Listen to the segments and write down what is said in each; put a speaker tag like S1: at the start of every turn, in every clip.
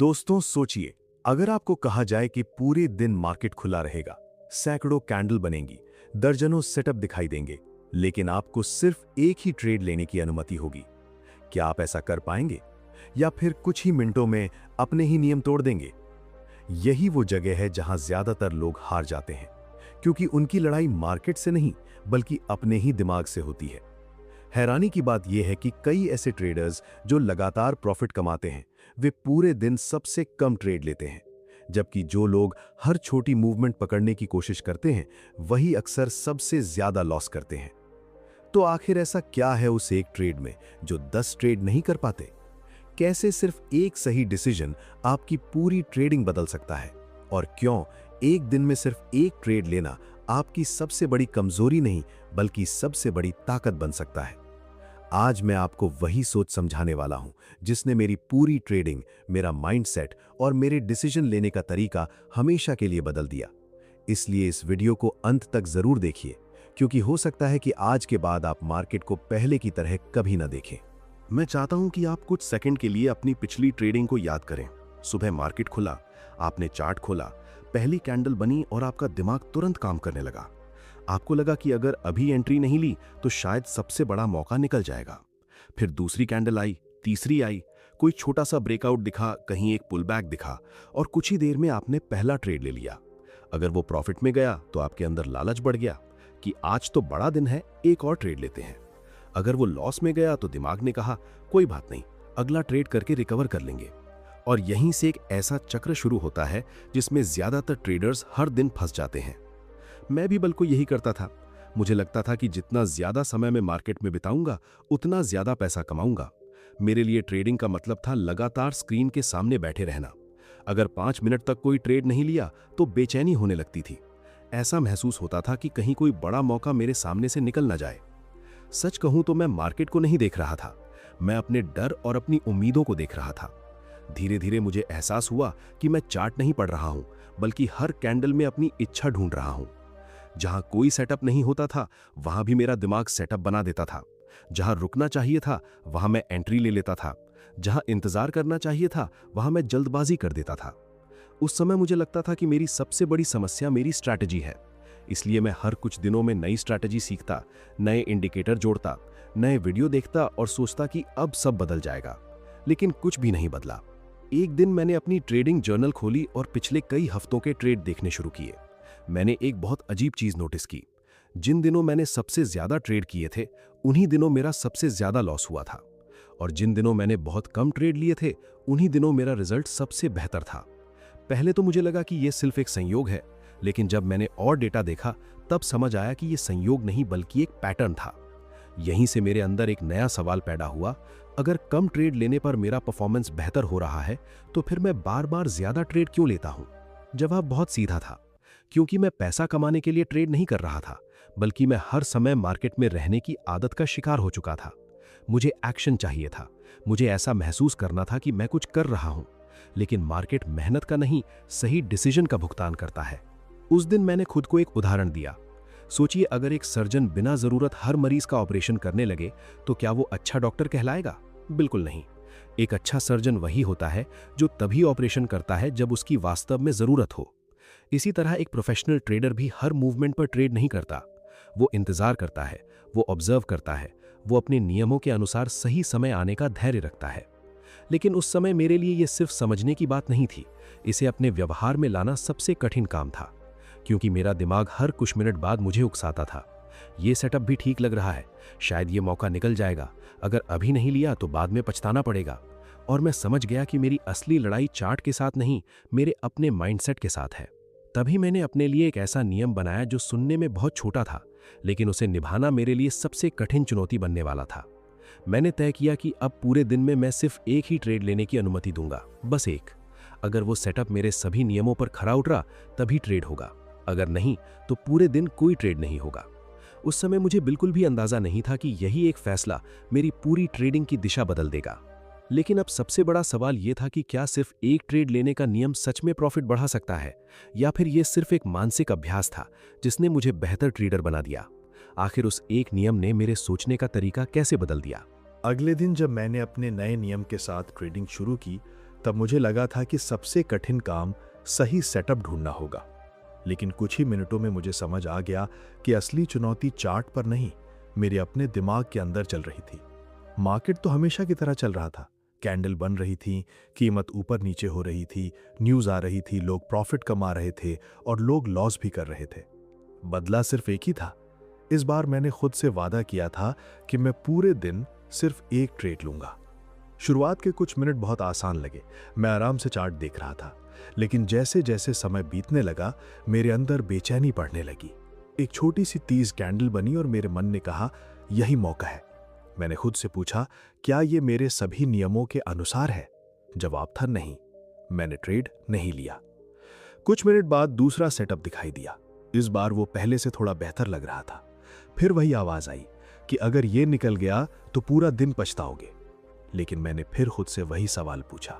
S1: दोस्तों सोचिए, अगर आपको कहा जाए कि पूरे दिन मार्केट खुला रहेगा, सैकड़ों कैंडल बनेंगी, दर्जनों सेटअप दिखाई देंगे, लेकिन आपको सिर्फ एक ही ट्रेड लेने की अनुमति होगी, क्या आप ऐसा कर पाएंगे? या फिर कुछ ही मिनटों में अपने ही नियम तोड़ देंगे? यही वो जगह है जहां ज्यादातर लोग हार जाते हैं, क्योंकि उनकी लड़ाई मार्केट से नहीं बल्कि अपने ही दिमाग से होती है। हैरानी की बात यह है कि कई ऐसे ट्रेडर्स जो लगातार प्रॉफिट कमाते हैं, वे पूरे दिन सबसे कम ट्रेड लेते हैं, जबकि जो लोग हर छोटी मूवमेंट पकड़ने की कोशिश करते हैं, वही अक्सर सबसे ज्यादा लॉस करते हैं। तो आखिर ऐसा क्या है उस एक ट्रेड में जो 10 ट्रेड नहीं कर पाते? कैसे सिर्फ एक सही डिसीजन आपकी पूरी ट्रेडिंग बदल सकता है? और क्यों एक दिन में सिर्फ एक ट्रेड लेना आपकी सबसे बड़ी कमजोरी नहीं बल्कि सबसे बड़ी ताकत बन सकता है? आज मैं आपको वही सोच समझाने वाला हूं जिसने मेरी पूरी ट्रेडिंग, मेरा माइंडसेट और मेरे डिसीजन लेने का तरीका हमेशा के लिए बदल दिया। इसलिए इस वीडियो को अंत तक जरूर देखिए, क्योंकि हो सकता है कि आज के बाद आप मार्केट को पहले की तरह कभी ना देखें।
S2: मैं चाहता हूं कि आप कुछ सेकंड के लिए अपनी पिछली ट्रेडिंग को याद करें। सुबह मार्केट खुला, आपने चार्ट खोला, पहली कैंडल बनी और आपका दिमाग तुरंत काम करने लगा। आपको लगा कि अगर अभी एंट्री नहीं ली तो शायद सबसे बड़ा मौका निकल जाएगा। फिर दूसरी कैंडल आई, तीसरी आई, कोई छोटा सा ब्रेकआउट दिखा, कहीं एक पुल बैक दिखा और कुछ ही देर में आपने पहला ट्रेड ले लिया। अगर वो प्रॉफिट में गया तो आपके अंदर लालच बढ़ गया कि आज तो बड़ा दिन है, एक और ट्रेड लेते हैं। अगर वो लॉस में गया तो दिमाग ने कहा कोई बात नहीं, अगला ट्रेड करके रिकवर कर लेंगे। और यहीं से एक ऐसा चक्र शुरू होता है जिसमें ज्यादातर ट्रेडर्स हर दिन फंस जाते हैं। मैं भी बल्कि यही करता था। मुझे लगता था कि जितना ज्यादा समय मैं मार्केट में बिताऊंगा उतना ज्यादा पैसा कमाऊंगा। मेरे लिए ट्रेडिंग का मतलब था लगातार स्क्रीन के सामने बैठे रहना। अगर 5 मिनट तक कोई ट्रेड नहीं लिया तो बेचैनी होने लगती थी। ऐसा महसूस होता था कि कहीं कोई बड़ा मौका मेरे सामने से निकल ना जाए। सच कहूं तो मैं मार्केट को नहीं देख रहा था, मैं अपने डर और अपनी उम्मीदों को देख रहा था। धीरे धीरे मुझे एहसास हुआ कि मैं चार्ट नहीं पढ़ रहा हूं, बल्कि हर कैंडल में अपनी इच्छा ढूंढ रहा हूं। जहां कोई सेटअप नहीं होता था वहां भी मेरा दिमाग सेटअप बना देता था। जहां रुकना चाहिए था वहां मैं एंट्री ले लेता था। जहां इंतजार करना चाहिए था वहां मैं जल्दबाजी कर देता था। उस समय मुझे लगता था कि मेरी सबसे बड़ी समस्या मेरी स्ट्रैटेजी है। इसलिए मैं हर कुछ दिनों में नई स्ट्रैटेजी सीखता, नए इंडिकेटर जोड़ता, नए वीडियो देखता और सोचता कि अब सब बदल जाएगा। लेकिन कुछ भी नहीं बदला। एक दिन मैंने अपनी ट्रेडिंग जर्नल खोली और पिछले कई हफ्तों के ट्रेड देखने शुरू किए। मैंने एक बहुत अजीब चीज नोटिस की। जिन दिनों मैंने सबसे ज्यादा ट्रेड किए थे उन्हीं दिनों मेरा सबसे ज्यादा लॉस हुआ था, और जिन दिनों मैंने बहुत कम ट्रेड लिए थे उन्हीं दिनों मेरा रिजल्ट सबसे बेहतर था। पहले तो मुझे लगा कि यह सिर्फ एक संयोग है, लेकिन जब मैंने और डेटा देखा तब समझ आया कि यह संयोग नहीं बल्कि एक पैटर्न था। यहीं से मेरे अंदर एक नया सवाल पैदा हुआ, अगर कम ट्रेड लेने पर मेरा परफॉर्मेंस बेहतर हो रहा है तो फिर मैं बार बार ज्यादा ट्रेड क्यों लेता हूं? जवाब बहुत सीधा था, क्योंकि मैं पैसा कमाने के लिए ट्रेड नहीं कर रहा था, बल्कि मैं हर समय मार्केट में रहने की आदत का शिकार हो चुका था। मुझे एक्शन चाहिए था, मुझे ऐसा महसूस करना था कि मैं कुछ कर रहा हूं, लेकिन मार्केट मेहनत का नहीं, सही डिसीजन का भुगतान करता है। उस दिन मैंने खुद को एक उदाहरण दिया। सोचिए, अगर एक सर्जन बिना जरूरत हर मरीज का ऑपरेशन करने लगे तो क्या वो अच्छा डॉक्टर कहलाएगा? बिल्कुल नहीं। एक अच्छा सर्जन वही होता है जो तभी ऑपरेशन करता है जब उसकी वास्तव में जरूरत हो। इसी तरह एक प्रोफेशनल ट्रेडर भी हर मूवमेंट पर ट्रेड नहीं करता। वो इंतजार करता है, वो ऑब्जर्व करता है, वो अपने नियमों के अनुसार सही समय आने का धैर्य रखता है। लेकिन उस समय मेरे लिए ये सिर्फ समझने की बात नहीं थी, इसे अपने व्यवहार में लाना सबसे कठिन काम था, क्योंकि मेरा दिमाग हर कुछ मिनट बाद मुझे उकसाता था। ये सेटअप भी ठीक लग रहा है, शायद ये मौका निकल जाएगा, अगर अभी नहीं लिया तो बाद में पछताना पड़ेगा। और मैं समझ गया कि मेरी असली लड़ाई चार्ट के साथ नहीं, मेरे अपने माइंडसेट के साथ है। तभी मैंने अपने लिए एक ऐसा नियम बनाया जो सुनने में बहुत छोटा था, लेकिन उसे निभाना मेरे लिए सबसे कठिन चुनौती बनने वाला था। मैंने तय किया कि अब पूरे दिन में मैं सिर्फ एक ही ट्रेड लेने की अनुमति दूंगा, बस एक। अगर वो सेटअप मेरे सभी नियमों पर खरा उतरा तभी ट्रेड होगा, अगर नहीं तो पूरे दिन कोई ट्रेड नहीं होगा। उस समय मुझे बिल्कुल भी अंदाजा नहीं था कि यही एक फैसला मेरी पूरी ट्रेडिंग की दिशा बदल देगा। लेकिन अब सबसे बड़ा सवाल यह था कि क्या सिर्फ एक ट्रेड लेने का नियम सच में प्रॉफिट बढ़ा सकता है, या फिर यह सिर्फ एक मानसिक अभ्यास था जिसने मुझे बेहतर ट्रेडर बना दिया। आखिर उस एक नियम ने मेरे सोचने का तरीका कैसे बदल दिया?
S3: अगले दिन जब मैंने अपने नए नियम के साथ ट्रेडिंग शुरू की
S2: तब मुझे लगा था कि सबसे कठिन काम सही सेटअप ढूंढना होगा। लेकिन कुछ ही मिनटों में मुझे समझ आ गया कि असली चुनौती चार्ट पर नहीं, मेरे अपने दिमाग के अंदर चल रही थी। मार्केट तो हमेशा की तरह चल रहा था, कैंडल बन रही थी, कीमत ऊपर नीचे हो रही थी, न्यूज़ आ रही थी, लोग प्रॉफिट कमा रहे थे और लोग लॉस भी कर रहे थे। बदला सिर्फ एक ही था। इस बार मैंने खुद से वादा किया था कि मैं पूरे दिन सिर्फ एक ट्रेड लूंगा। शुरुआत के कुछ मिनट बहुत आसान लगे, मैं आराम से चार्ट देख रहा था। लेकिन जैसे जैसे समय बीतने लगा, मेरे अंदर बेचैनी बढ़ने लगी। एक छोटी सी तीज कैंडल बनी और मेरे मन ने कहा, यही मौका है। मैंने खुद से पूछा, क्या ये मेरे सभी नियमों के अनुसार है? जवाब था नहीं। मैंने ट्रेड नहीं लिया। कुछ मिनट बाद दूसरा सेटअप दिखाई दिया। इस बार वो पहले से थोड़ा बेहतर लग रहा था। फिर वही आवाज आई कि अगर ये निकल गया तो पूरा दिन पछताओगे। लेकिन मैंने फिर खुद से वही सवाल पूछा,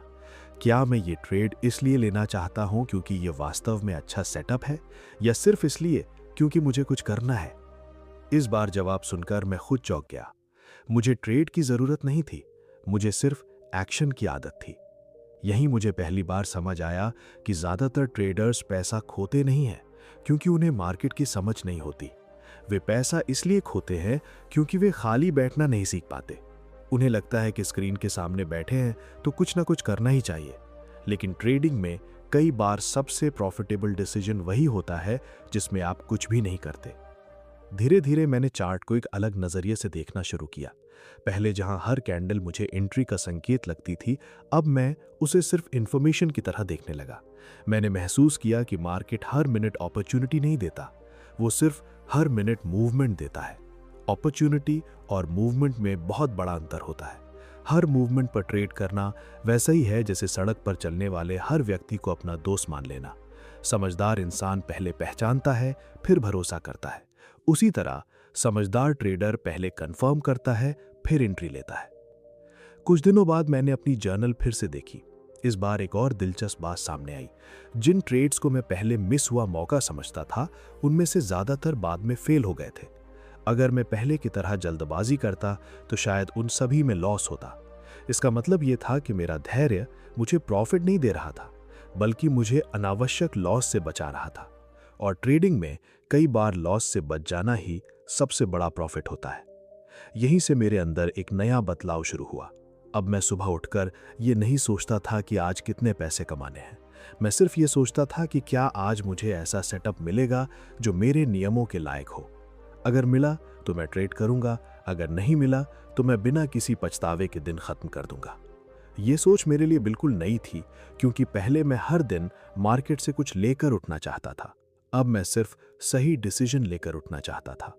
S2: क्या मैं ये ट्रेड इसलिए लेना चाहता हूं क्योंकि ये वास्तव में अच्छा सेटअप है, या सिर्फ इसलिए क्योंकि मुझे कुछ करना है? इस बार जवाब सुनकर मैं खुद चौंक गया। मुझे ट्रेड की जरूरत नहीं थी, मुझे सिर्फ एक्शन की आदत थी। यहीं मुझे पहली बार समझ आया कि ज्यादातर ट्रेडर्स पैसा खोते नहीं हैं क्योंकि उन्हें मार्केट की समझ नहीं होती। वे पैसा इसलिए खोते हैं क्योंकि वे खाली बैठना नहीं सीख पाते। उन्हें लगता है कि स्क्रीन के सामने बैठे हैं तो कुछ ना कुछ करना ही चाहिए। लेकिन ट्रेडिंग में कई बार सबसे प्रॉफिटेबल डिसीजन वही होता है जिसमें आप कुछ भी नहीं करते। धीरे धीरे मैंने चार्ट को एक अलग नजरिए से देखना शुरू किया। पहले जहां हर कैंडल मुझे एंट्री का संकेत लगती थी, अब मैं उसे सिर्फ इंफॉर्मेशन की तरह देखने लगा। मैंने महसूस किया कि मार्केट हर मिनट अपॉर्चुनिटी नहीं देता, वो सिर्फ हर मिनट मूवमेंट देता है। अपॉर्चुनिटी और मूवमेंट में बहुत बड़ा अंतर होता है। हर मूवमेंट पर ट्रेड करना वैसा ही है जैसे सड़क पर चलने वाले हर व्यक्ति को अपना दोस्त मान लेना। समझदार इंसान पहले पहचानता है, फिर भरोसा करता है। उसी तरह समझदार ट्रेडर पहले कंफर्म करता है, फिर एंट्री लेता है। कुछ दिनों बाद मैंने अपनी जर्नल फिर से देखी। इस बार एक और दिलचस्प बात सामने आई। जिन ट्रेड्स को मैं पहले मिस हुआ मौका समझता था, उनमें से ज्यादातर बाद में फेल हो गए थे। अगर मैं पहले की तरह जल्दबाजी करता तो शायद उन सभी में लॉस होता। इसका मतलब यह था कि मेरा धैर्य मुझे प्रॉफिट नहीं दे रहा था, बल्कि मुझे अनावश्यक लॉस से बचा रहा था। और ट्रेडिंग में कई बार लॉस से बच जाना ही सबसे बड़ा प्रॉफिट होता है। यहीं से मेरे अंदर एक नया बदलाव शुरू हुआ। अब मैं सुबह उठकर ये नहीं सोचता था कि आज कितने पैसे कमाने हैं। मैं सिर्फ ये सोचता था कि क्या आज मुझे ऐसा सेटअप मिलेगा जो मेरे नियमों के लायक हो। अगर मिला तो मैं ट्रेड करूंगा, अगर नहीं मिला तो मैं बिना किसी पछतावे के दिन खत्म कर दूंगा। ये सोच मेरे लिए बिल्कुल नई थी, क्योंकि पहले मैं हर दिन मार्केट से कुछ लेकर उठना चाहता था। अब मैं सिर्फ सही डिसीजन लेकर उठना चाहता था।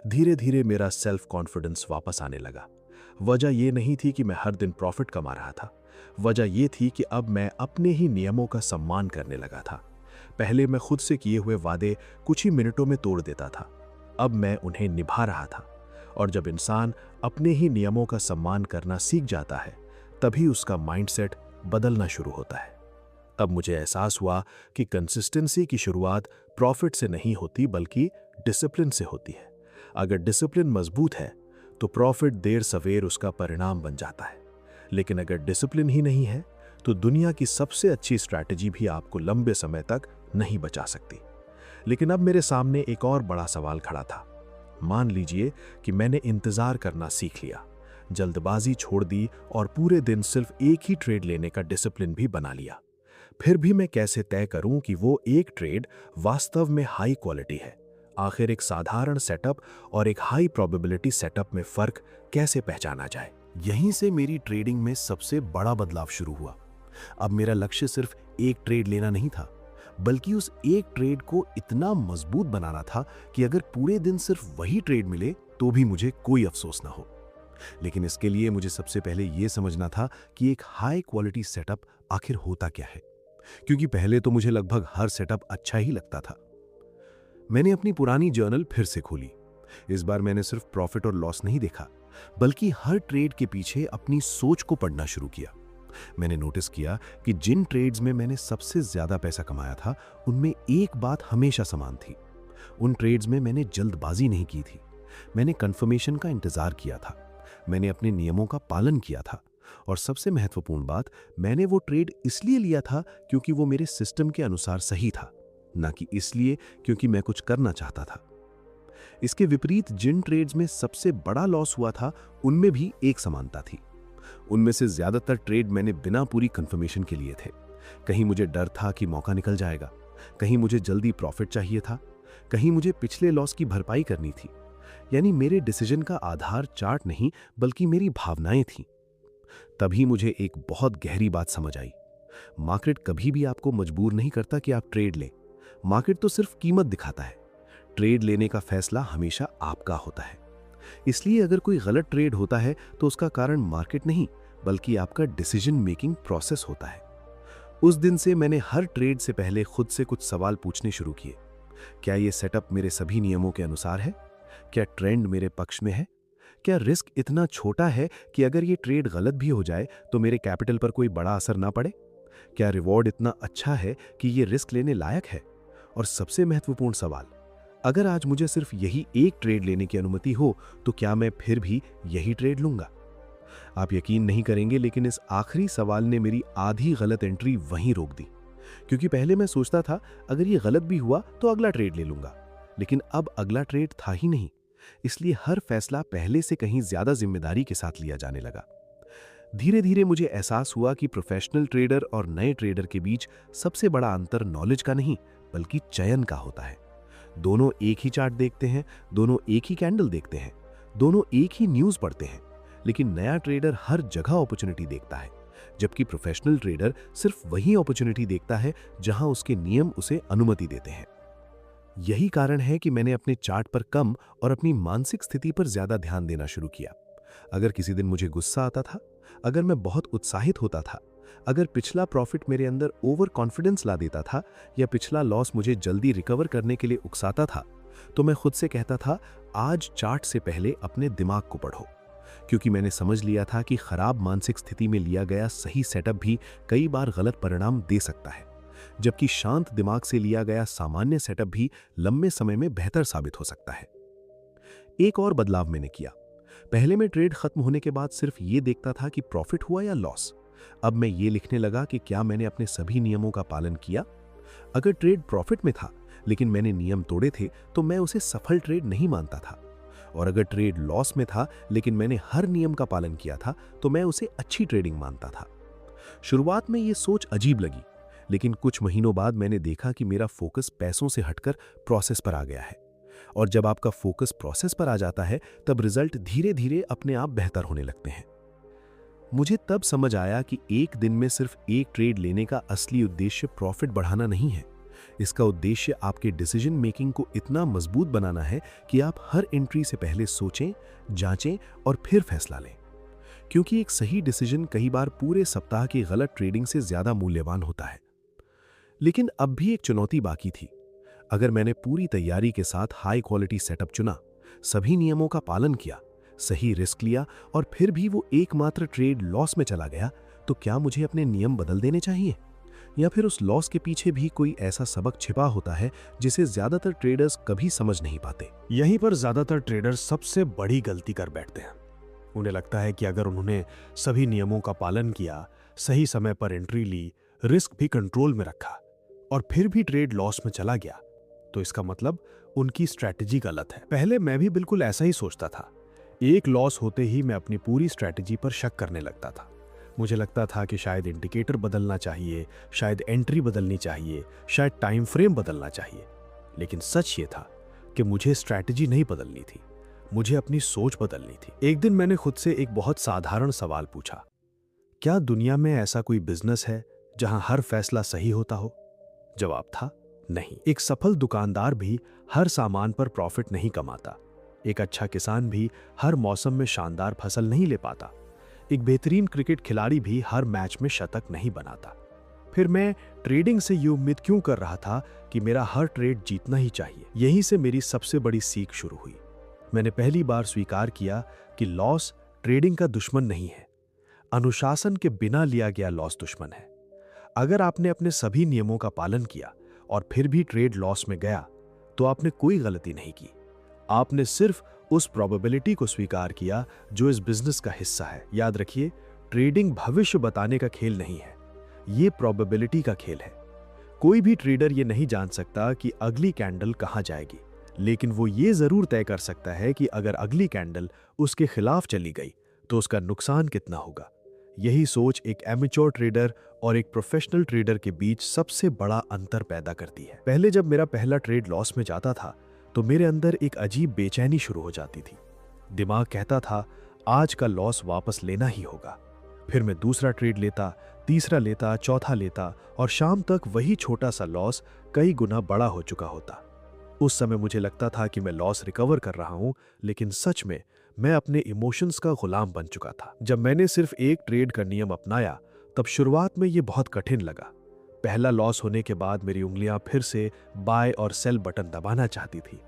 S2: धीरे धीरे मेरा सेल्फ कॉन्फिडेंस वापस आने लगा। वजह यह नहीं थी कि मैं हर दिन प्रॉफिट कमा रहा था, वजह यह थी कि अब मैं अपने ही नियमों का सम्मान करने लगा था। पहले मैं खुद से किए हुए वादे कुछ ही मिनटों में तोड़ देता था, अब मैं उन्हें निभा रहा था। और जब इंसान अपने ही नियमों का सम्मान करना सीख जाता है, तभी उसका माइंडसेट बदलना शुरू होता है। अब मुझे एहसास हुआ कि कंसिस्टेंसी की शुरुआत प्रॉफिट से नहीं होती, बल्कि डिसिप्लिन से होती है। अगर डिसिप्लिन मजबूत है तो प्रॉफिट देर सवेर उसका परिणाम बन जाता है। लेकिन अगर डिसिप्लिन ही नहीं है तो दुनिया की सबसे अच्छी स्ट्रैटेजी भी आपको लंबे समय तक नहीं बचा सकती। लेकिन अब मेरे सामने एक और बड़ा सवाल खड़ा था। मान लीजिए कि मैंने इंतजार करना सीख लिया, जल्दबाजी छोड़ दी और पूरे दिन सिर्फ एक ही ट्रेड लेने का डिसिप्लिन भी बना लिया। फिर भी मैं कैसे तय करूं कि वो एक ट्रेड वास्तव में हाई क्वालिटी है? आखिर एक साधारण सेटअप और एक हाई प्रोबेबिलिटी सेटअप में फर्क कैसे पहचाना जाए?
S3: यहीं से मेरी ट्रेडिंग में सबसे बड़ा बदलाव शुरू हुआ। अब मेरा लक्ष्य सिर्फ एक ट्रेड लेना नहीं था, बल्कि उस एक ट्रेड को इतना मजबूत बनाना था कि अगर पूरे दिन सिर्फ वही ट्रेड मिले तो भी मुझे कोई अफसोस ना हो। लेकिन इसके लिए मुझे सबसे पहले यह समझना था कि एक हाई क्वालिटी सेटअप आखिर होता क्या है, क्योंकि पहले तो मुझे लगभग हर सेटअप अच्छा ही लगता था। मैंने अपनी पुरानी जर्नल फिर से खोली। इस बार मैंने सिर्फ प्रॉफिट और लॉस नहीं देखा, बल्कि हर ट्रेड के पीछे अपनी सोच को पढ़ना शुरू किया। मैंने नोटिस किया कि जिन ट्रेड्स में मैंने सबसे ज्यादा पैसा कमाया था, उनमें एक बात हमेशा समान थी। उन ट्रेड्स में मैंने जल्दबाजी नहीं की थी, मैंने कंफर्मेशन का इंतजार किया था, मैंने अपने नियमों का पालन किया था और सबसे महत्वपूर्ण बात, मैंने वो ट्रेड इसलिए लिया था क्योंकि वो मेरे सिस्टम के अनुसार सही था, ना कि इसलिए क्योंकि मैं कुछ करना चाहता था। इसके विपरीत जिन ट्रेड्स में सबसे बड़ा लॉस हुआ था, उनमें भी एक समानता थी। उनमें से ज्यादातर ट्रेड मैंने बिना पूरी कंफर्मेशन के लिए थे। कहीं मुझे डर था कि मौका निकल जाएगा, कहीं मुझे जल्दी प्रॉफिट चाहिए था, कहीं मुझे पिछले लॉस की भरपाई करनी थी। यानी मेरे डिसीजन का आधार चार्ट नहीं बल्कि मेरी भावनाएं थीं। तभी मुझे एक बहुत गहरी बात समझ आई। मार्केट कभी भी आपको मजबूर नहीं करता कि आप ट्रेड लें। मार्केट तो सिर्फ कीमत दिखाता है। ट्रेड लेने का फैसला हमेशा आपका होता है। इसलिए अगर कोई गलत ट्रेड होता है तो उसका कारण मार्केट नहीं बल्कि आपका डिसीजन मेकिंग प्रोसेस होता है। उस दिन से मैंने हर ट्रेड से पहले खुद से कुछ सवाल पूछने शुरू किए। क्या ये सेटअप मेरे सभी नियमों के अनुसार है? क्या ट्रेंड मेरे पक्ष में है? क्या रिस्क इतना छोटा है कि अगर ये ट्रेड गलत भी हो जाए तो मेरे कैपिटल पर कोई बड़ा असर ना पड़े? क्या रिवॉर्ड इतना अच्छा है कि ये रिस्क लेने लायक है? और सबसे महत्वपूर्ण सवाल, अगर आज मुझे सिर्फ यही एक ट्रेड लेने की अनुमति हो तो क्या मैं फिर भी यही ट्रेड लूंगा? आप यकीन नहीं करेंगे, लेकिन इस आखिरी सवाल ने मेरी आधी गलत एंट्री वहीं रोक दी। क्योंकि पहले मैं सोचता था अगर ये गलत भी हुआ तो अगला ट्रेड ले लूंगा, लेकिन अब अगला ट्रेड था ही नहीं। इसलिए हर फैसला पहले से कहीं ज्यादा जिम्मेदारी के साथ लिया जाने लगा। धीरे धीरे मुझे एहसास हुआ कि प्रोफेशनल ट्रेडर और नए ट्रेडर के बीच सबसे बड़ा अंतर नॉलेज का नहीं बल्कि चयन का होता है। दोनों एक ही चार्ट देखते हैं, दोनों एक ही कैंडल देखते हैं, दोनों एक ही न्यूज़ पढ़ते हैं, लेकिन नया ट्रेडर हर जगह अपॉर्चुनिटी देखता है, जबकि प्रोफेशनल ट्रेडर सिर्फ वही अपॉर्चुनिटी देखता है जहां उसके नियम उसे अनुमति देते हैं। यही कारण है कि मैंने अपने चार्ट पर कम और अपनी मानसिक स्थिति पर ज्यादा ध्यान देना शुरू किया। अगर किसी दिन मुझे गुस्सा आता था, अगर मैं बहुत उत्साहित होता था, अगर पिछला प्रॉफिट मेरे अंदर ओवर कॉन्फिडेंस ला देता था या पिछला लॉस मुझे जल्दी रिकवर करने के लिए उकसाता था, तो मैं खुद से कहता था आज चार्ट से पहले अपने दिमाग को पढ़ो। क्योंकि मैंने समझ लिया था कि खराब मानसिक स्थिति में लिया गया सही सेटअप भी कई बार गलत परिणाम दे सकता है, जबकि शांत दिमाग से लिया गया सामान्य सेटअप भी लंबे समय में बेहतर साबित हो सकता है। एक और बदलाव मैंने किया। पहले मैं ट्रेड खत्म होने के बाद सिर्फ ये देखता था कि प्रॉफिट हुआ या लॉस। अब मैं ये लिखने लगा कि क्या मैंने अपने सभी नियमों का पालन किया। अगर ट्रेड प्रॉफिट में था लेकिन मैंने नियम तोड़े थे तो मैं उसे सफल ट्रेड नहीं मानता था, और अगर ट्रेड लॉस में था लेकिन मैंने हर नियम का पालन किया था तो मैं उसे अच्छी ट्रेडिंग मानता था। शुरुआत में ये सोच अजीब लगी, लेकिन कुछ महीनों बाद मैंने देखा कि मेरा फोकस पैसों से हटकर प्रोसेस पर आ गया है, और जब आपका फोकस प्रोसेस पर आ जाता है तब रिजल्ट धीरे धीरे अपने आप बेहतर होने लगते हैं। मुझे तब समझ आया कि एक दिन में सिर्फ एक ट्रेड लेने का असली उद्देश्य प्रॉफिट बढ़ाना नहीं है। इसका उद्देश्य आपके डिसीजन मेकिंग को इतना मजबूत बनाना है कि आप हर एंट्री से पहले सोचें, जांचें और फिर फैसला लें। क्योंकि एक सही डिसीजन कई बार पूरे सप्ताह की गलत ट्रेडिंग से ज्यादा मूल्यवान होता है। लेकिन अब भी एक चुनौती बाकी थी। अगर मैंने पूरी तैयारी के साथ हाई क्वालिटी सेटअप चुना, सभी नियमों का पालन किया, सही रिस्क लिया और फिर भी वो एकमात्र ट्रेड लॉस में चला गया, तो क्या मुझे अपने नियम बदल देने चाहिए? या फिर उस लॉस के पीछे भी कोई ऐसा सबक छिपा होता है जिसे ज्यादातर ट्रेडर्स कभी समझ नहीं पाते?
S4: यहीं पर ज्यादातर ट्रेडर्स सबसे बड़ी गलती कर बैठते हैं। उन्हें लगता है कि अगर उन्होंने सभी नियमों का पालन किया, सही समय पर एंट्री ली, रिस्क भी कंट्रोल में रखा और फिर भी ट्रेड लॉस में चला गया, तो इसका मतलब उनकी स्ट्रैटेजी गलत है। पहले मैं भी बिल्कुल ऐसा ही सोचता था। एक लॉस होते ही मैं अपनी पूरी स्ट्रैटेजी पर शक करने लगता था। मुझे लगता था कि शायद इंडिकेटर बदलना चाहिए, शायद एंट्री बदलनी चाहिए, शायद टाइम फ्रेम बदलना चाहिए। लेकिन सच ये था कि मुझे स्ट्रैटेजी नहीं बदलनी थी, मुझे अपनी सोच बदलनी थी। एक दिन मैंने खुद से एक बहुत साधारण सवाल पूछा, क्या दुनिया में ऐसा कोई बिजनेस है जहां हर फैसला सही होता हो? जवाब था नहीं। एक सफल दुकानदार भी हर सामान पर प्रॉफिट नहीं कमाता। एक अच्छा किसान भी हर मौसम में शानदार फसल नहीं ले पाता। एक बेहतरीन क्रिकेट खिलाड़ी भी हर मैच में शतक नहीं बनाता। फिर मैं ट्रेडिंग से ये उम्मीद क्यों कर रहा था कि मेरा हर ट्रेड जीतना ही चाहिए? यहीं से मेरी सबसे बड़ी सीख शुरू हुई। मैंने पहली बार स्वीकार किया कि लॉस ट्रेडिंग का दुश्मन नहीं है, अनुशासन के बिना लिया गया लॉस दुश्मन है। अगर आपने अपने सभी नियमों का पालन किया और फिर भी ट्रेड लॉस में गया, तो आपने कोई गलती नहीं की। आपने सिर्फ उस प्रोबेबिलिटी को स्वीकार किया जो इस बिजनेस का हिस्सा है। याद रखिए, ट्रेडिंग भविष्य बताने का खेल नहीं है, ये प्रोबेबिलिटी का खेल है। कोई भी ट्रेडर ये नहीं जान सकता कि अगली कैंडल कहां जाएगी, लेकिन वो ये जरूर तय कर सकता है कि अगर अगली कैंडल उसके खिलाफ चली गई तो उसका नुकसान कितना होगा। यही सोच एक एमेच्योर ट्रेडर और एक प्रोफेशनल ट्रेडर के बीच सबसे बड़ा अंतर पैदा करती है। पहले जब मेरा पहला ट्रेड लॉस में जाता था तो मेरे अंदर एक अजीब बेचैनी शुरू हो जाती थी। दिमाग कहता था आज का लॉस वापस लेना ही होगा। फिर मैं दूसरा ट्रेड लेता, तीसरा लेता, चौथा लेता और शाम तक वही छोटा सा लॉस कई गुना बड़ा हो चुका होता। उस समय मुझे लगता था कि मैं लॉस रिकवर कर रहा हूं, लेकिन सच में मैं अपने इमोशंस का गुलाम बन चुका था। जब मैंने सिर्फ एक ट्रेड का नियम अपनाया तब शुरुआत में ये बहुत कठिन लगा। पहला लॉस होने के बाद मेरी उंगलियां फिर से बाय और सेल बटन दबाना चाहती थी।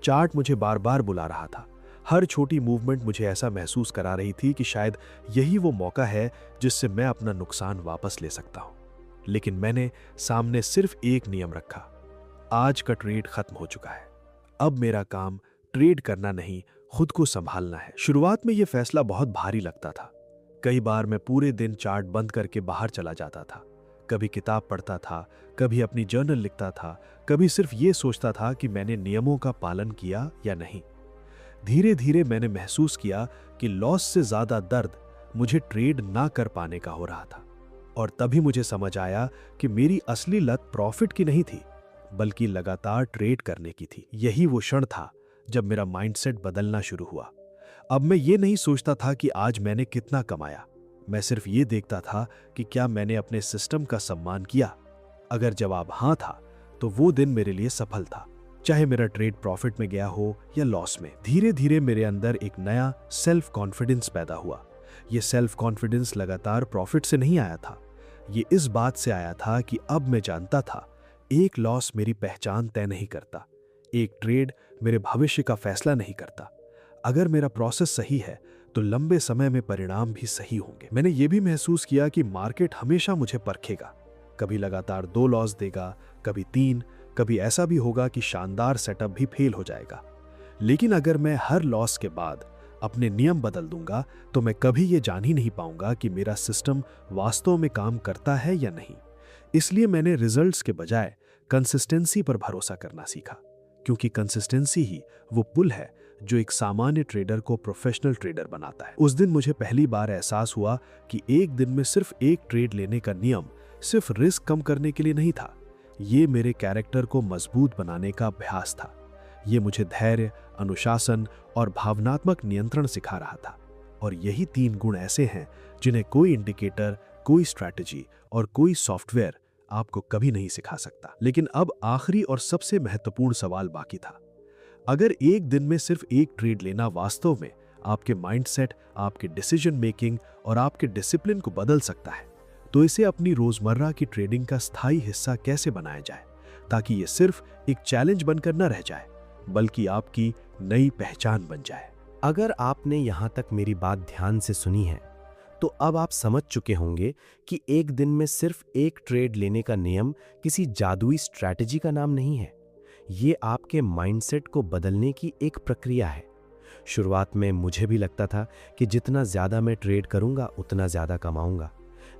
S4: चार्ट मुझे बार बार बुला रहा था। हर छोटी मूवमेंट मुझे ऐसा महसूस करा रही थी कि शायद यही वो मौका है जिससे मैं अपना नुकसान वापस ले सकता हूं। लेकिन मैंने सामने सिर्फ एक नियम रखा, आज का ट्रेड खत्म हो चुका है, अब मेरा काम ट्रेड करना नहीं, खुद को संभालना है। शुरुआत में यह फैसला बहुत भारी लगता था। कई बार मैं पूरे दिन चार्ट बंद करके बाहर चला जाता था। कभी किताब पढ़ता था, कभी अपनी जर्नल लिखता था, कभी सिर्फ ये सोचता था कि मैंने नियमों का पालन किया या नहीं। धीरे धीरे मैंने महसूस किया कि लॉस से ज्यादा दर्द मुझे ट्रेड ना कर पाने का हो रहा था। और तभी मुझे समझ आया कि मेरी असली लत प्रॉफिट की नहीं थी, बल्कि लगातार ट्रेड करने की थी। यही वो क्षण था जब मेरा माइंडसेट बदलना शुरू हुआ। अब मैं ये नहीं सोचता था कि आज मैंने कितना कमाया, मैं सिर्फ ये देखता था कि क्या मैंने अपने सिस्टम का सम्मान किया। अगर जवाब हाँ था तो वो दिन मेरे लिए सफल था, चाहे मेरा ट्रेड प्रॉफिट में गया हो या लॉस में। धीरे धीरे मेरे अंदर एक नया सेल्फ कॉन्फिडेंस पैदा हुआ। ये सेल्फ कॉन्फिडेंस लगातार प्रॉफिट से नहीं आया था, ये इस बात से आया था कि अब मैं जानता था एक लॉस मेरी पहचान तय नहीं करता, एक ट्रेड मेरे भविष्य का फैसला नहीं करता। अगर मेरा प्रोसेस सही है तो लंबे समय में परिणाम भी सही होंगे। मैंने यह भी महसूस किया कि मार्केट हमेशा मुझे परखेगा, कभी लगातार 2 लॉस देगा, कभी 3, कभी ऐसा भी होगा कि शानदार सेटअप भी फेल हो जाएगा। लेकिन अगर मैं हर लॉस के बाद अपने नियम बदल दूंगा तो मैं कभी ये जान ही नहीं पाऊंगा कि मेरा सिस्टम वास्तव में काम करता है या नहीं। इसलिए मैंने रिजल्ट्स के बजाय कंसिस्टेंसी पर भरोसा करना सीखा, क्योंकि कंसिस्टेंसी ही वो पुल है जो एक सामान्य ट्रेडर को प्रोफेशनल ट्रेडर बनाता है। उस दिन मुझे पहली बार एहसास हुआ कि एक दिन में सिर्फ एक ट्रेड लेने का नियम सिर्फ रिस्क कम करने के लिए नहीं था, ये मेरे कैरेक्टर को मजबूत बनाने का अभ्यास था। ये मुझे धैर्य, अनुशासन और भावनात्मक नियंत्रण सिखा रहा था। और यही 3 गुण ऐसे हैं जिन्हें कोई इंडिकेटर, कोई स्ट्रैटेजी और कोई सॉफ्टवेयर आपको कभी नहीं सिखा सकता। लेकिन अब आखिरी और सबसे महत्वपूर्ण सवाल बाकी था। अगर एक दिन में सिर्फ एक ट्रेड लेना वास्तव में आपके माइंडसेट, आपके डिसीजन मेकिंग और आपके डिसिप्लिन को बदल सकता है, तो इसे अपनी रोजमर्रा की ट्रेडिंग का स्थायी हिस्सा कैसे बनाया जाए, ताकि ये सिर्फ एक चैलेंज बनकर न रह जाए, बल्कि आपकी नई पहचान बन जाए।
S3: अगर आपने यहाँ तक मेरी बात ध्यान से सुनी है तो अब आप समझ चुके होंगे कि एक दिन में सिर्फ एक ट्रेड लेने का नियम किसी जादुई स्ट्रैटेजी का नाम नहीं है। ये आपके माइंडसेट को बदलने की एक प्रक्रिया है। शुरुआत में मुझे भी लगता था कि जितना ज़्यादा मैं ट्रेड करूंगा उतना ज़्यादा कमाऊंगा,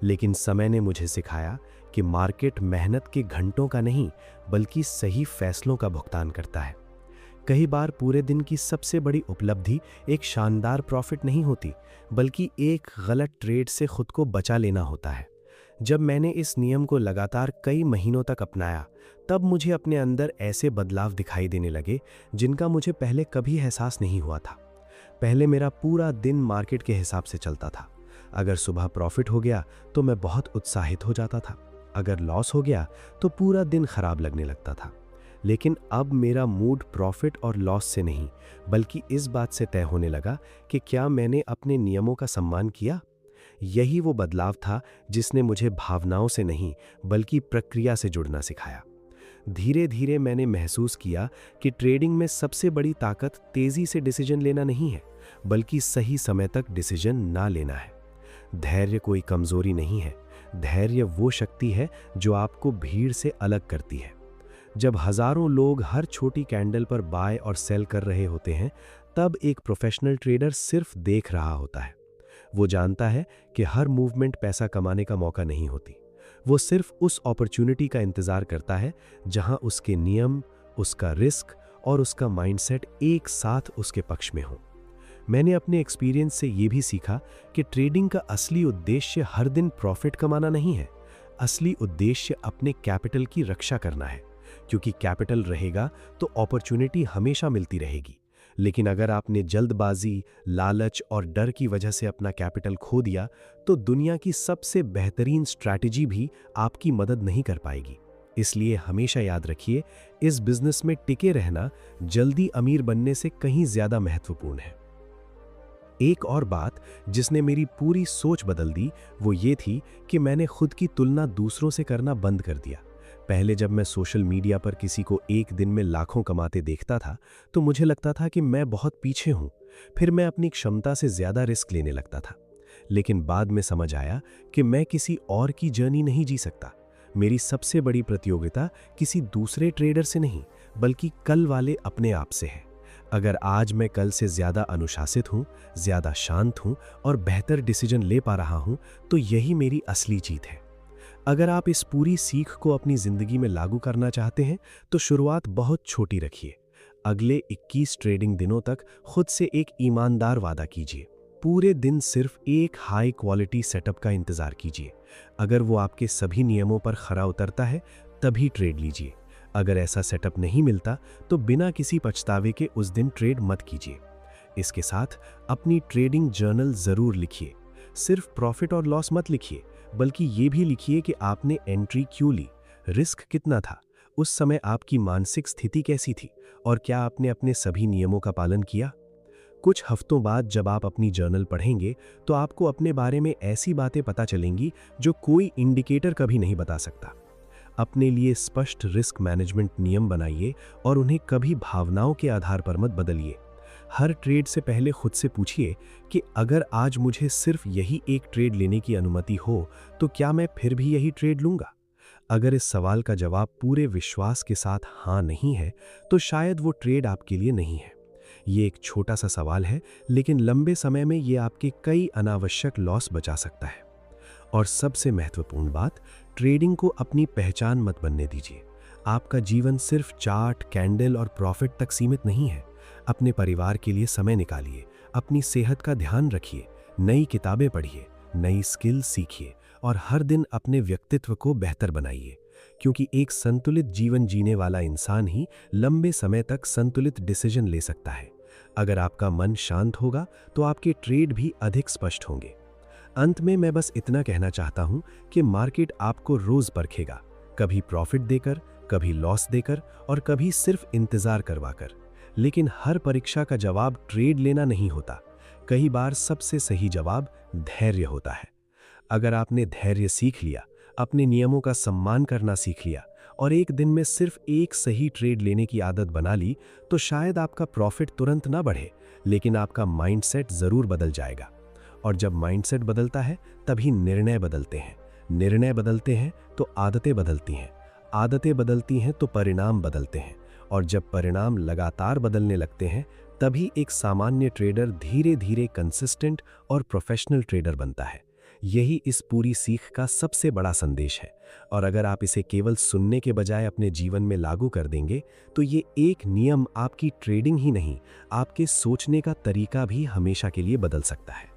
S3: लेकिन समय ने मुझे सिखाया कि मार्केट मेहनत के घंटों का नहीं बल्कि सही फैसलों का भुगतान करता है। कई बार पूरे दिन की सबसे बड़ी उपलब्धि एक शानदार प्रॉफिट नहीं होती, बल्कि एक गलत ट्रेड से खुद को बचा लेना होता है। जब मैंने इस नियम को लगातार कई महीनों तक अपनाया, तब मुझे अपने अंदर ऐसे बदलाव दिखाई देने लगे जिनका मुझे पहले कभी एहसास नहीं हुआ था। पहले मेरा पूरा दिन मार्केट के हिसाब से चलता था। अगर सुबह प्रॉफिट हो गया तो मैं बहुत उत्साहित हो जाता था, अगर लॉस हो गया तो पूरा दिन खराब लगने लगता था। लेकिन अब मेरा मूड प्रॉफिट और लॉस से नहीं बल्कि इस बात से तय होने लगा कि क्या मैंने अपने नियमों का सम्मान किया। यही वो बदलाव था जिसने मुझे भावनाओं से नहीं बल्कि प्रक्रिया से जुड़ना सिखाया। धीरे धीरे मैंने महसूस किया कि ट्रेडिंग में सबसे बड़ी ताकत तेजी से डिसीजन लेना नहीं है, बल्कि सही समय तक डिसीजन ना लेना है। धैर्य कोई कमजोरी नहीं है, धैर्य वो शक्ति है जो आपको भीड़ से अलग करती है। जब हजारों लोग हर छोटी कैंडल पर बाय और सेल कर रहे होते हैं, तब एक प्रोफेशनल ट्रेडर सिर्फ देख रहा होता है। वो जानता है कि हर मूवमेंट पैसा कमाने का मौका नहीं होती। वो सिर्फ उस अपॉर्चुनिटी का इंतज़ार करता है जहां उसके नियम, उसका रिस्क और उसका माइंडसेट एक साथ उसके पक्ष में हो। मैंने अपने एक्सपीरियंस से ये भी सीखा कि ट्रेडिंग का असली उद्देश्य हर दिन प्रॉफिट कमाना नहीं है। असली उद्देश्य अपने कैपिटल की रक्षा करना है, क्योंकि कैपिटल रहेगा तो अपॉर्चुनिटी हमेशा मिलती रहेगी। लेकिन अगर आपने जल्दबाजी, लालच और डर की वजह से अपना कैपिटल खो दिया, तो दुनिया की सबसे बेहतरीन स्ट्रैटेजी भी आपकी मदद नहीं कर पाएगी। इसलिए हमेशा याद रखिए, इस बिजनेस में टिके रहना जल्दी अमीर बनने से कहीं ज्यादा महत्वपूर्ण है। एक और बात जिसने मेरी पूरी सोच बदल दी वो ये थी कि मैंने खुद की तुलना दूसरों से करना बंद कर दिया। पहले जब मैं सोशल मीडिया पर किसी को एक दिन में लाखों कमाते देखता था तो मुझे लगता था कि मैं बहुत पीछे हूं। फिर मैं अपनी क्षमता से ज्यादा रिस्क लेने लगता था। लेकिन बाद में समझ आया कि मैं किसी और की जर्नी नहीं जी सकता। मेरी सबसे बड़ी प्रतियोगिता किसी दूसरे ट्रेडर से नहीं, बल्कि कल वाले अपने आप से है। अगर आज मैं कल से ज्यादा अनुशासित हूं, ज्यादा शांत हूं और बेहतर डिसीजन ले पा रहा हूं, तो यही मेरी असली जीत है। अगर आप इस पूरी सीख को अपनी जिंदगी में लागू करना चाहते हैं तो शुरुआत बहुत छोटी रखिए। अगले 21 ट्रेडिंग दिनों तक खुद से एक ईमानदार वादा कीजिए। पूरे दिन सिर्फ एक हाई क्वालिटी सेटअप का इंतजार कीजिए। अगर वो आपके सभी नियमों पर खरा उतरता है तभी ट्रेड लीजिए। अगर ऐसा सेटअप नहीं मिलता तो बिना किसी पछतावे के उस दिन ट्रेड मत कीजिए। इसके साथ अपनी ट्रेडिंग जर्नल जरूर लिखिए। सिर्फ प्रॉफिट और लॉस मत लिखिए, बल्कि ये भी लिखिए कि आपने एंट्री क्यों ली, रिस्क कितना था, उस समय आपकी मानसिक स्थिति कैसी थी और क्या आपने अपने सभी नियमों का पालन किया। कुछ हफ्तों बाद जब आप अपनी जर्नल पढ़ेंगे तो आपको अपने बारे में ऐसी बातें पता चलेंगी जो कोई इंडिकेटर कभी नहीं बता सकता। अपने लिए स्पष्ट रिस्क मैनेजमेंट नियम बनाइए और उन्हें कभी भावनाओं के आधार पर मत बदलिए। हर ट्रेड से पहले खुद से पूछिए कि अगर आज मुझे सिर्फ यही एक ट्रेड लेने की अनुमति हो तो क्या मैं फिर भी यही ट्रेड लूंगा। अगर इस सवाल का जवाब पूरे विश्वास के साथ हाँ नहीं है तो शायद वो ट्रेड आपके लिए नहीं है। ये एक छोटा सा सवाल है, लेकिन लंबे समय में ये आपके कई अनावश्यक लॉस बचा सकता है। और सबसे महत्वपूर्ण बात, ट्रेडिंग को अपनी पहचान मत बनने दीजिए। आपका जीवन सिर्फ चार्ट, कैंडल और प्रॉफिट तक सीमित नहीं है। अपने परिवार के लिए समय निकालिए, अपनी सेहत का ध्यान रखिए, नई किताबें पढ़िए, नई स्किल सीखिए और हर दिन अपने व्यक्तित्व को बेहतर बनाइए, क्योंकि एक संतुलित जीवन जीने वाला इंसान ही लंबे समय तक संतुलित डिसीजन ले सकता है। अगर आपका मन शांत होगा तो आपके ट्रेड भी अधिक स्पष्ट होंगे। अंत में मैं बस इतना कहना चाहता हूं कि मार्केट आपको रोज परखेगा, कभी प्रॉफिट देकर, कभी लॉस देकर और कभी सिर्फ इंतजार करवाकर। लेकिन हर परीक्षा का जवाब ट्रेड लेना नहीं होता। कई बार सबसे सही जवाब धैर्य होता है। अगर आपने धैर्य सीख लिया, अपने नियमों का सम्मान करना सीख लिया और एक दिन में सिर्फ एक सही ट्रेड लेने की आदत बना ली, तो शायद आपका प्रॉफिट तुरंत ना बढ़े, लेकिन आपका माइंडसेट जरूर बदल जाएगा। और जब माइंडसेट बदलता है तभी निर्णय बदलते हैं, निर्णय बदलते हैं तो आदतें बदलती हैं, आदतें बदलती हैं तो परिणाम बदलते हैं, और जब परिणाम लगातार बदलने लगते हैं तभी एक सामान्य ट्रेडर धीरे धीरे कंसिस्टेंट और प्रोफेशनल ट्रेडर बनता है। यही इस पूरी सीख का सबसे बड़ा संदेश है। और अगर आप इसे केवल सुनने के बजाय अपने जीवन में लागू कर देंगे तो ये एक नियम आपकी ट्रेडिंग ही नहीं, आपके सोचने का तरीका भी हमेशा के लिए बदल सकता है।